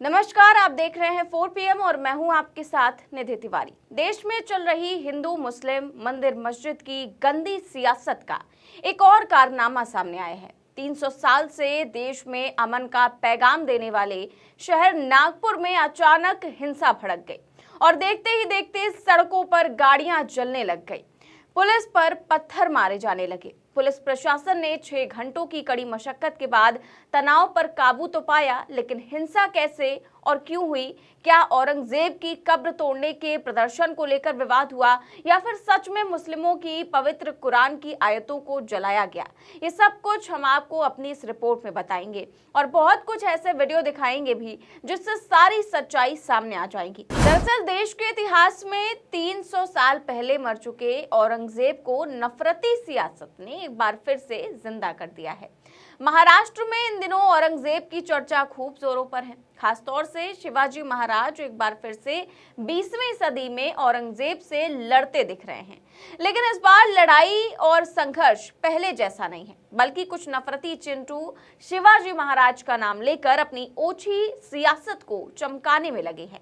नमस्कार, आप देख रहे हैं 4 PM और मैं हूं आपके साथ निधि तिवारी। देश में चल रही हिंदू मुस्लिम मंदिर मस्जिद की गंदी सियासत का एक और कारनामा सामने आया है। 300 साल से देश में अमन का पैगाम देने वाले शहर नागपुर में अचानक हिंसा भड़क गई और देखते ही देखते सड़कों पर गाड़ियां जलने लग गई। पुलिस पर पत्थर मारे जाने लगे। पुलिस प्रशासन ने 6 घंटों की कड़ी मशक्कत के बाद तनाव पर काबू तो पाया, लेकिन हिंसा कैसे और क्यों हुई? क्या औरंगजेब की कब्र तोड़ने के प्रदर्शन को लेकर विवाद हुआ या फिर सच में मुस्लिमों की पवित्र कुरान की आयतों को जलाया गया? ये सब कुछ हम आपको अपनी इस रिपोर्ट में बताएंगे और बहुत कुछ ऐसे वीडियो दिखाएंगे भी जिससे सारी सच्चाई सामने आ जाएगी। दरअसल देश के इतिहास में 300 साल पहले मर चुके औरंगजेब को नफरती सियासत ने एक बार फिर से जिंदा कर दिया है। महाराष्ट्र में इन दिनों औरंगजेब की चर्चा खूब जोरों पर है। खासतौर से शिवाजी महाराज एक बार फिर से 20वीं सदी में औरंगजेब से लड़ते दिख रहे हैं, लेकिन इस बार लड़ाई और संघर्ष पहले जैसा नहीं है, बल्कि कुछ नफरती चिंटू शिवाजी महाराज का नाम लेकर अपनी ओछी सियासत को चमकाने में लगे हैं।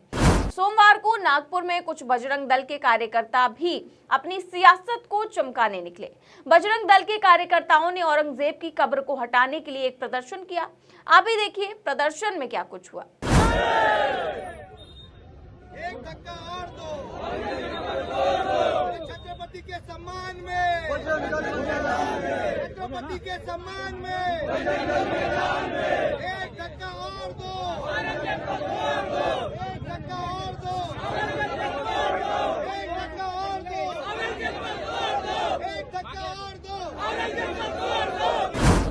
सोमवार को नागपुर में कुछ बजरंग दल के कार्यकर्ता भी अपनी सियासत को चमकाने निकले। बजरंग दल के कार्यकर्ताओं ने औरंगजेब की कब्र को हटाने के लिए एक प्रदर्शन किया। आप ही देखिए प्रदर्शन में क्या कुछ हुआ। एक धक्का और दो, छत्रपति के सम्मान में, छत्रपति के सम्मान में, एक धक्का और दो, एक धक्का और दो, एक धक्का और दो, एक धक्का और दो।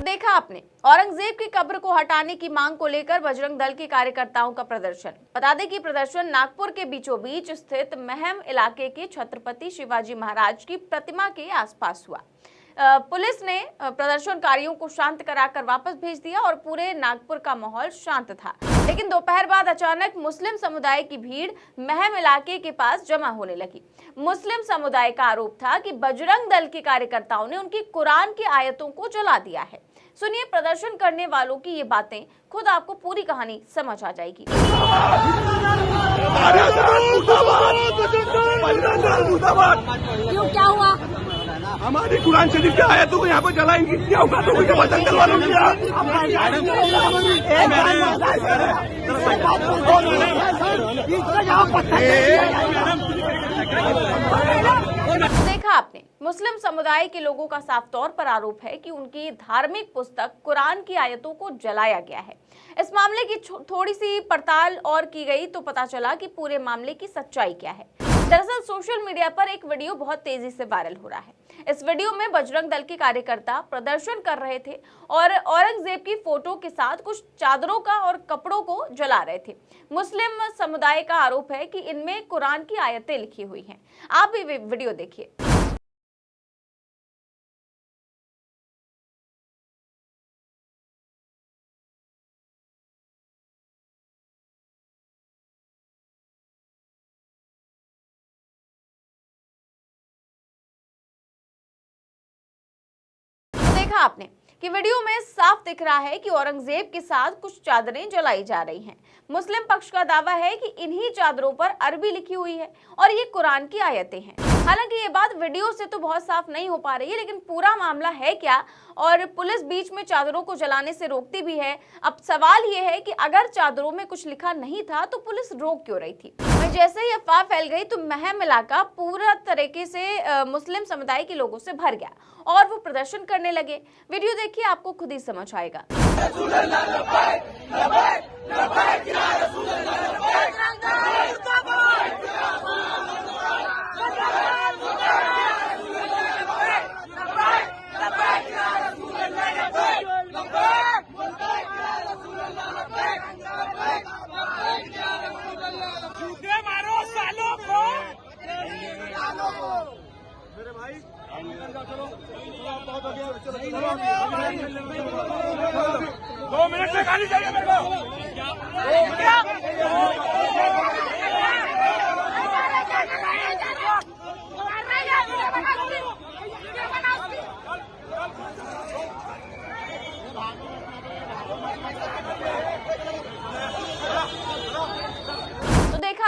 देखा आपने औरंगजेब की कब्र को हटाने की मांग को लेकर बजरंग दल के कार्यकर्ताओं का प्रदर्शन। बता दें कि प्रदर्शन नागपुर के बीचों बीच स्थित महम इलाके के छत्रपति शिवाजी महाराज की प्रतिमा के आसपास हुआ। पुलिस ने प्रदर्शनकारियों को शांत कराकर वापस भेज दिया और पूरे नागपुर का माहौल शांत था। लेकिन दोपहर बाद अचानक मुस्लिम समुदाय की भीड़ महम इलाके के पास जमा होने लगी। मुस्लिम समुदाय का आरोप था कि बजरंग दल के कार्यकर्ताओं ने उनकी कुरान की आयतों को जला दिया है। सुनिए प्रदर्शन करने वालों की ये बातें, खुद आपको पूरी कहानी समझ आ जाएगी। क्यों, क्या हुआ? हमारी कुरान शरीफ की आयतों को यहाँ पर जलाएंगे, क्या होगा? तो मुझे बजरंग दल वालों देखा आपने, मुस्लिम समुदाय के लोगों का साफ तौर पर आरोप है कि उनकी धार्मिक पुस्तक कुरान की आयतों को जलाया गया है। इस मामले की थोड़ी सी पड़ताल और की गई तो पता चला कि पूरे मामले की सच्चाई क्या है। दरअसल सोशल मीडिया पर एक वीडियो बहुत तेजी से वायरल हो रहा है। इस वीडियो में बजरंग दल के कार्यकर्ता प्रदर्शन कर रहे थे और औरंगजेब की फोटो के साथ कुछ चादरों का और कपड़ों को जला रहे थे। मुस्लिम समुदाय का आरोप है कि इनमें कुरान की आयतें लिखी हुई हैं। आप भी वीडियो देखिए। देखा आपने कि वीडियो में साफ दिख रहा है कि औरंगजेब के साथ कुछ चादरें जलाई जा रही हैं। मुस्लिम पक्ष का दावा है कि इन्हीं चादरों पर अरबी लिखी हुई है और ये कुरान की आयतें हैं। हालांकि ये बात वीडियो से तो बहुत साफ नहीं हो पा रही है, लेकिन पूरा मामला है क्या और पुलिस बीच में चादरों को जलाने से रोकती भी है। अब सवाल ये है कि अगर चादरों में कुछ लिखा नहीं था तो पुलिस रोक क्यों रही थी? जैसे ही अफवाह फैल गई तो महम इलाका पूरा तरीके से मुस्लिम समुदाय के लोगों से भर गया और वो प्रदर्शन करने लगे। वीडियो देखिए, आपको खुद ही समझ आएगा। मेरे भाई 2 मिनट में गाली चाहिए मेरे को।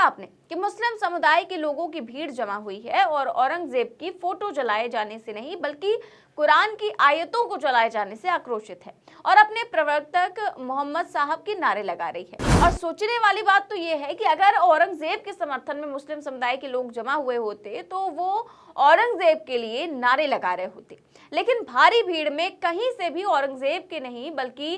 आपने कि मुस्लिम समुदाय के लोगों की भीड़ जमा हुई है और औरंगजेब की फोटो जलाए जाने से नहीं बल्कि कुरान की आयतों को जलाए जाने से आक्रोशित है और अपने प्रवर्तक मोहम्मद साहब के नारे लगा रही है। और सोचने वाली बात तो ये है कि अगर औरंगजेब के समर्थन में मुस्लिम समुदाय के लोग जमा हुए होते तो वो औरंगजेब के लिए नारे लगा रहे होते, लेकिन भारी भीड़ में कहीं से भी औरंगजेब के नहीं बल्कि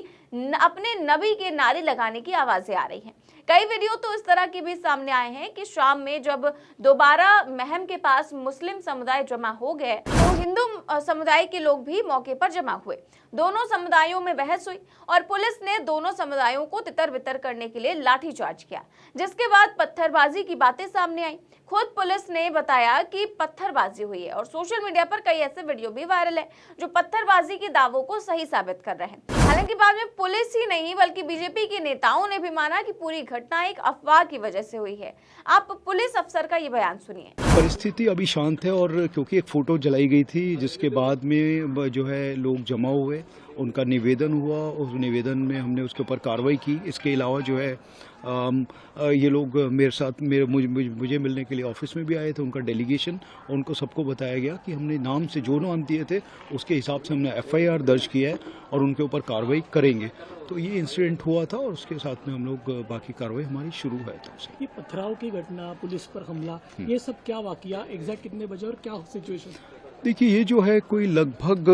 अपने नबी के नारे लगाने की आवाजें आ रही हैं। कई वीडियो तो इस तरह के भी सामने आए हैं कि शाम में जब दोबारा महम के पास मुस्लिम समुदाय जमा हो गए तो हिंदू समुदाय के लोग भी मौके पर जमा हुए। दोनों समुदायों में बहस हुई और पुलिस ने दोनों समुदायों को तितर बितर करने के लिए लाठीचार्ज किया, जिसके बाद पत्थरबाजी की बातें सामने आई। खुद पुलिस ने बताया कि पत्थरबाजी हुई है और सोशल मीडिया पर कई ऐसे वीडियो भी वायरल है जो पत्थरबाजी के दावों को सही साबित कर रहे हैं। हालांकि बाद में पुलिस ही नहीं बल्कि बीजेपी के नेताओं ने भी माना कि पूरी घटना एक अफवाह की वजह से हुई है। आप पुलिस अफसर का ये बयान सुनिए। परिस्थिति अभी शांत है और क्योंकि एक फोटो जलाई गई थी जिसके बाद में जो है लोग जमा हुए, उनका निवेदन हुआ, उस निवेदन में हमने उसके ऊपर कार्रवाई की। इसके अलावा जो है ये लोग मेरे साथ मुझे मिलने के लिए ऑफिस में भी आए थे, उनका डेलीगेशन, उनको सबको बताया गया कि हमने नाम से जो नाम दिए थे उसके हिसाब से हमने FIR दर्ज किया है और उनके ऊपर कार्रवाई करेंगे। तो ये इंसिडेंट हुआ था और उसके साथ में हम लोग बाकी कार्रवाई हमारी शुरू है। तो ये पथराव की घटना, पुलिस पर हमला, ये सब क्या वाकया, एग्जैक्ट कितने बजे और क्या सिचुएशन? देखिए, ये जो है कोई लगभग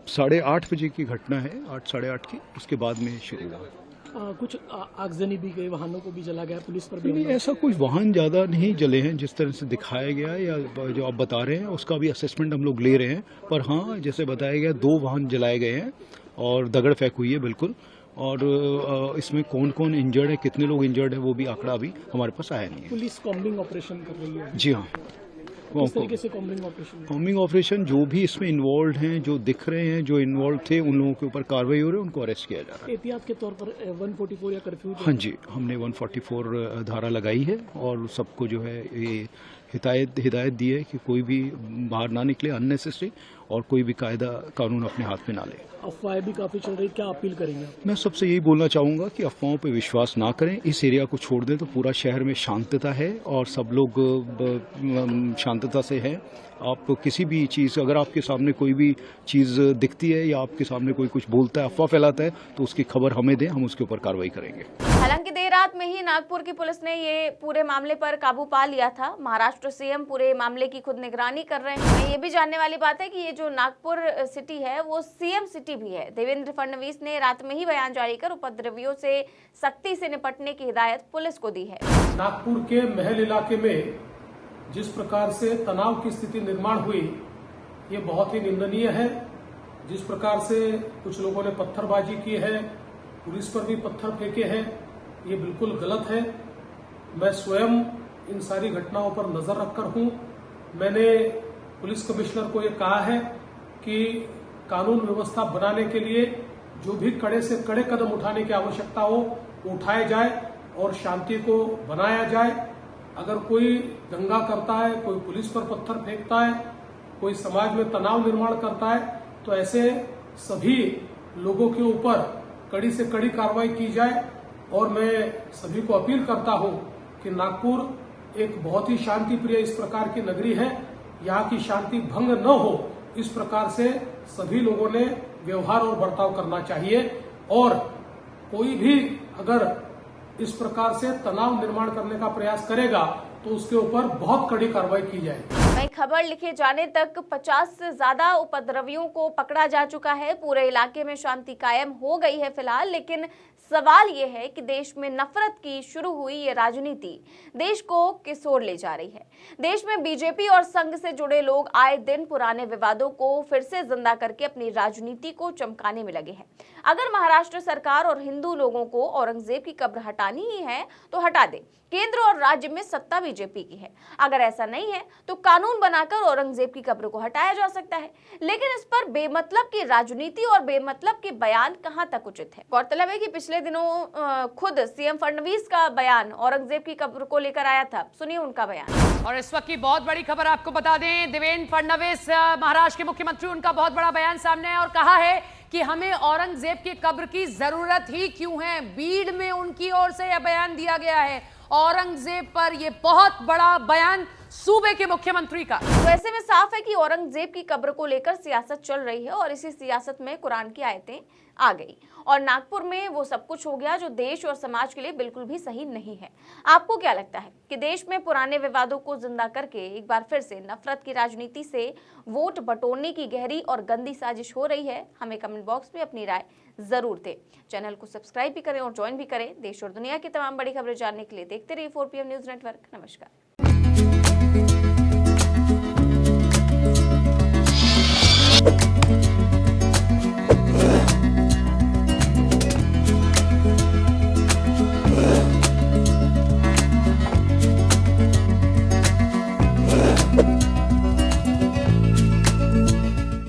8:30 बजे की घटना है, 8 साढ़े 8 की, उसके बाद में शुरू हुआ। कुछ आगजनी भी गई, वाहनों को भी जला गया, पुलिस पर भी नहीं, ऐसा कोई वाहन ज़्यादा नहीं जले हैं जिस तरह से दिखाया गया या जो आप बता रहे हैं उसका भी असेसमेंट हम लोग ले रहे हैं। पर हाँ, जैसे बताया गया 2 वाहन जलाए गए हैं और दगड़ फेंक हुई है बिल्कुल। और इसमें कौन कौन इंजर्ड है, कितने लोग इंजर्ड है, वो भी आंकड़ा अभी हमारे पास आया नहीं है। पुलिस कॉम्बिंग ऑपरेशन कर रही है? जी हाँ। किस तरीके से कॉम्बिंग ऑपरेशन? कॉम्बिंग ऑपरेशन जो भी इसमें इन्वॉल्व हैं, जो दिख रहे हैं, जो इन्वॉल्व थे, उन लोगों के ऊपर कार्रवाई हो रही है, उनको अरेस्ट किया जा रहा है। एहतियात के तौर पर 144 या कर्फ्यू? हाँ जी, हमने 144 धारा लगाई है और सबको जो है ये हिदायत दी है कि कोई भी बाहर ना निकले अननेसेसरी और कोई भी कायदा कानून अपने हाथ में ना ले। अफवाहें भी काफी चल रही, क्या अपील करेंगे? मैं सबसे यही बोलना चाहूँगा कि अफवाहों पे विश्वास ना करें। इस एरिया को छोड़ दें तो पूरा शहर में शांतता है और सब लोग शांतता से हैं। आप किसी भी चीज़, अगर आपके सामने कोई भी चीज़ दिखती है या आपके सामने कोई कुछ बोलता है, अफवाह फैलाता है, तो उसकी खबर हमें दें, हम उसके ऊपर कार्रवाई करेंगे। हालांकि देर रात में ही नागपुर की पुलिस ने ये पूरे मामले पर काबू पा लिया था। महाराष्ट्र सीएम पूरे मामले की खुद निगरानी कर रहे हैं। ये भी जानने वाली बात है कि ये जो नागपुर सिटी है वो सीएम सिटी भी है। देवेंद्र फडणवीस ने रात में ही बयान जारी कर उपद्रवियों से सख्ती से निपटने की हिदायत पुलिस को दी है। नागपुर के महल इलाके में जिस प्रकार से तनाव की स्थिति निर्माण हुई, ये बहुत ही निंदनीय है। जिस प्रकार से कुछ लोगों ने पत्थरबाजी की है, पुलिस पर भी पत्थर फेंके हैं, ये बिल्कुल गलत है। मैं स्वयं इन सारी घटनाओं पर नजर रखकर हूं। मैंने पुलिस कमिश्नर को ये कहा है कि कानून व्यवस्था बनाने के लिए जो भी कड़े से कड़े कदम उठाने की आवश्यकता हो वो उठाए जाए और शांति को बनाया जाए। अगर कोई दंगा करता है, कोई पुलिस पर पत्थर फेंकता है, कोई समाज में तनाव निर्माण करता है, तो ऐसे सभी लोगों के ऊपर कड़ी से कड़ी कार्रवाई की जाए। और मैं सभी को अपील करता हूं कि नागपुर एक बहुत ही शांति प्रिय इस प्रकार की नगरी है, यहाँ की शांति भंग न हो, इस प्रकार से सभी लोगों ने व्यवहार और बर्ताव करना चाहिए। और कोई भी अगर इस प्रकार से तनाव निर्माण करने का प्रयास करेगा तो उसके ऊपर बहुत कड़ी कार्रवाई की जाएगी। वहीं खबर लिखे जाने तक 50 से ज्यादा उपद्रवियों को पकड़ा जा चुका है। पूरे इलाके में शांति कायम हो गई है फिलहाल, लेकिन सवाल ये है कि देश में नफरत की शुरू हुई ये राजनीति देश को किस ओर ले जा रही है। देश में बीजेपी और संघ से जुड़े लोग आए दिन पुराने विवादों को फिर से जिंदा करके अपनी राजनीति को चमकाने में लगे हैं। अगर महाराष्ट्र सरकार और हिंदू लोगों को औरंगजेब की कब्र हटानी ही है तो हटा दे। केंद्र और राज्य में सत्ता बीजेपी की है। अगर ऐसा नहीं है तो कानून बनाकर औरंगजेब की कब्र को हटाया जा सकता है। लेकिन इस पर बेमतलब की राजनीति और बेमतलब के बयान कहां तक उचित है। गौरतलब है कि पिछले दिनों खुद सीएम फडणवीस का बयान औरंगजेब की कब्र को लेकर आया था। सुनिए उनका बयान। और इस वक्त की बहुत बड़ी खबर आपको बता दें, देवेंद्र फडणवीस महाराष्ट्र के मुख्यमंत्री, उनका बहुत बड़ा बयान सामने है और कहा है कि हमें औरंगजेब की कब्र की जरूरत ही क्यों है। बीड में उनकी ओर से यह बयान दिया गया है औरंगजेब पर यह बहुत बड़ा बयान सूबे के मुख्यमंत्री का। तो ऐसे में साफ है कि औरंगजेब की कब्र को लेकर सियासत चल रही है और इसी सियासत में कुरान की आयतें आ गई और नागपुर में वो सब कुछ हो गया जो देश और समाज के लिए बिल्कुल भी सही नहीं है। आपको क्या लगता है कि देश में पुराने विवादों को जिंदा करके एक बार फिर से नफरत की राजनीति से वोट बटोरने की गहरी और गंदी साजिश हो रही है? हमें कमेंट बॉक्स में अपनी राय जरूर दें। चैनल को सब्सक्राइब भी करें और ज्वाइन भी करें। देश और दुनिया की तमाम बड़ी खबरें जानने के लिए देखते रहिए 4PM न्यूज नेटवर्क। नमस्कार।